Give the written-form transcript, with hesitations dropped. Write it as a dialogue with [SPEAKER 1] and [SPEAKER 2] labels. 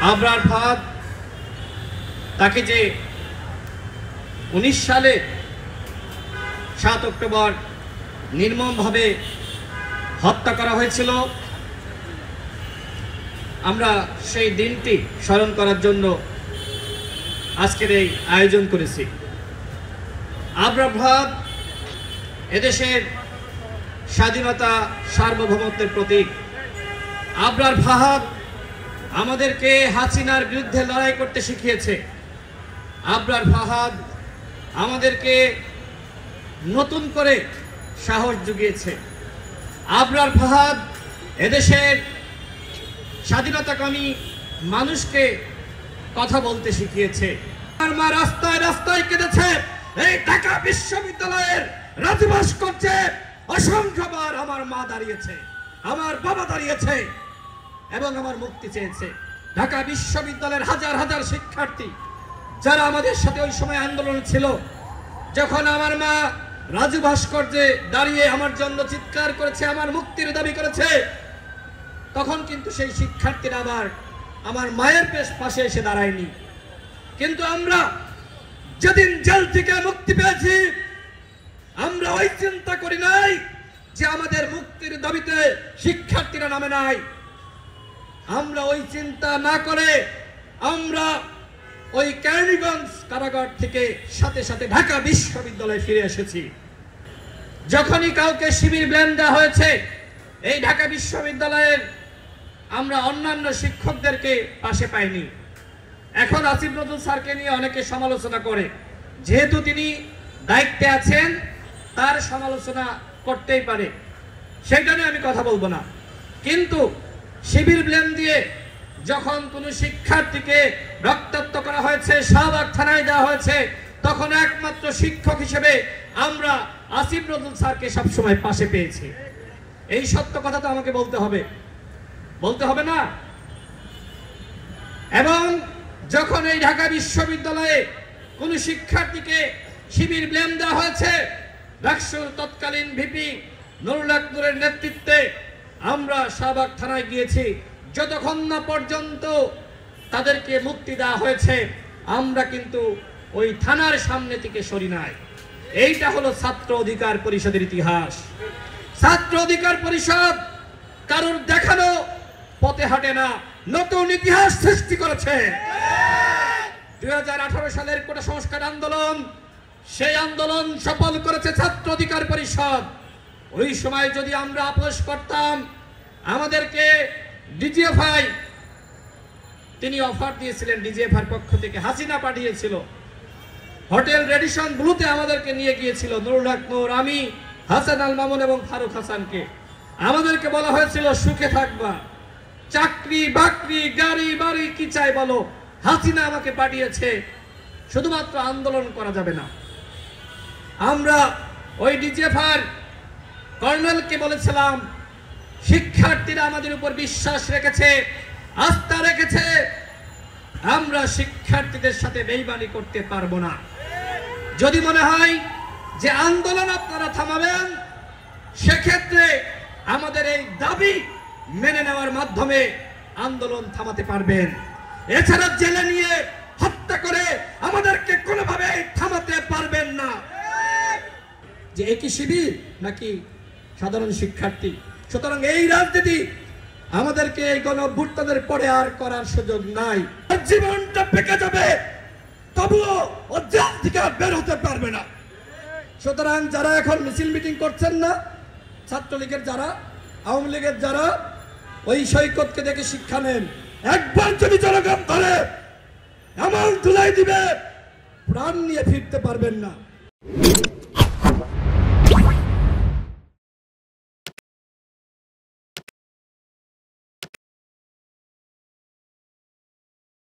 [SPEAKER 1] আবরার ফাহাদ তাকে যে 19 সালে 7 অক্টোবর নির্মমভাবে হত্যা করা হয়েছিল, আমরা সেই দিনটি স্মরণ করার জন্য আজকের এই আয়োজন করেছি। আবরার ফাহাদ এদেশের স্বাধীনতা সার্বভৌমত্বের প্রতীক। আবরার ফাহাদ আমাদেরকে হাসিনার বিরুদ্ধে লড়াই করতে শিখিয়েছে। আবরার ফাহাদ আমাদেরকে নতুন করে সাহস জুগিয়েছে। আবরার ফাহাদ এদেশের স্বাধীনতাকামী মানুষকে কথা বলতে শিখিয়েছে। আমার মা রাস্তায় রাস্তায় কেঁদেছে, এই ঢাকা বিশ্ববিদ্যালয়ের রাজু ভাস্কর্যে অসংখ্যবার আমার মা দাঁড়িয়েছে, আমার বাবা দাঁড়িয়েছে এবং আমার মুক্তি চেয়েছে। ঢাকা বিশ্ববিদ্যালয়ের হাজার হাজার শিক্ষার্থী যারা আমাদের সাথে ওই সময় আন্দোলন ছিল, যখন আমার মা রাজু ভাস্কর্যে দাঁড়িয়ে আমার জন্য চিৎকার করেছে, আমার মুক্তির দাবি করেছে, তখন কিন্তু সেই শিক্ষার্থীরা আবার আমার মায়ের পাশে এসে দাঁড়ায়নি। কিন্তু আমরা যেদিন জেল থেকে মুক্তি পেয়েছি, আমরা ওই চিন্তা করি নাই যে আমাদের মুক্তির দাবিতে শিক্ষার্থীরা নামে নাই। আমরা ওই চিন্তা না করে আমরা ওই কেরানীগঞ্জ কারাগার থেকে সাথে সাথে ঢাকা বিশ্ববিদ্যালয়ে ফিরে এসেছি। যখনই কাউকে শিবির ব্লেম দেওয়া হয়েছে এই ঢাকা বিশ্ববিদ্যালয়ের, আমরা অন্যান্য শিক্ষকদেরকে পাশে পাইনি। এখন আসিফ নজরুল স্যারকে নিয়ে অনেকে সমালোচনা করে, যেহেতু তিনি দায়িত্বে আছেন তার সমালোচনা করতেই পারে, সেটা নিয়ে আমি কথা বলবো না। কিন্তু শিবির ব্লেম দিয়ে যখন কোনো শিক্ষার্থীকে রক্তাক্ত করা হয়েছে, শাহবাগ থানায় দেওয়া হয়েছে, তখন একমাত্র শিক্ষক হিসেবে আমরা আসিফ নজরুল স্যারকে সবসময় পাশে পেয়েছি। এই সত্য কথা তো আমাকে বলতে হবে না? এবং যখন এই ঢাকা বিশ্ববিদ্যালয়ে কোন শিক্ষার্থীকে শিবির ব্লেম দেওয়া হয়েছে, ডাকসুর তৎকালীন ভিপি নুরুল হক নূরের নেতৃত্বে আমরা শাহবাগ থানায় গিয়েছি। যতক্ষণ না পর্যন্ত তাদেরকে মুক্তি দেওয়া হয়েছে আমরা কিন্তু ওই থানার সামনে থেকে সরি নাই। এইটা হলো ছাত্র অধিকার পরিষদের ইতিহাস। ছাত্র অধিকার পরিষদ কারোর দেখানো পথে হাঁটে না, নতুন ইতিহাস সৃষ্টি করেছে। 2018 সালের কোটা সংস্কার আন্দোলন, সেই আন্দোলন সফল করেছে ছাত্র অধিকার পরিষদ। ওই সময় যদি আমরা আপোষ করতাম, আমাদেরকে ডিজিএফআই তিনি অফার দিয়েছিলেন, ডিজিএফআই পক্ষ থেকে হাসিনা পাঠিয়েছিল, হোটেল রেডিসন ব্লুতে আমাদেরকে নিয়ে গিয়েছিল, নুরুল হক নূর, আমি, হাসান আল মামুন এবং ফারুক হাসানকে। আমাদেরকে বলা হয়েছিল সুখে থাকবা, চাকরি বাকরি গাড়ি বাড়ি কি চাই বলো, হাসিনা আমাকে পাঠিয়েছে, শুধুমাত্র আন্দোলন করা যাবে না। আমরা ওই ডিজিএফআই কর্নেলকে বলেছিলাম, শিক্ষার্থীরা আমাদের উপর বিশ্বাস রেখেছে, আস্থা রেখেছে, আমরা শিক্ষার্থীদের সাথে বেইমানি করতে পারবো না। যদি মনে হয় যে আন্দোলন আপনারা থামাবেন, সেক্ষেত্রে আমাদের এই দাবি মেনে নেওয়ার মাধ্যমে আন্দোলন থামাতে পারবেন। এছাড়া জেলে নিয়ে হত্যা করে আমাদেরকে কোনোভাবে থামাতে পারবেন না। যে একই শিবির নাকি সাধারণ শিক্ষার্থী? সুতরাং এই রাজনীতি আমাদেরকে এই গণঅভ্যুত্থানের পরে আর করার সুযোগ নাই। জীবনটা পেকে যাবে, তবুও ও জেল থেকে বের হতে পারবে না। সুতরাং যারা এখন মিছিল মিটিং করছেন না, ছাত্রলীগের যারা, আওয়ামী লীগের যারা, ওই সৈকতকে দেখে শিক্ষা নেন। একবার যদি জনগণ ধরে এমন ধুলাই দিবে, প্রাণ নিয়ে ফিরতে পারবেন না।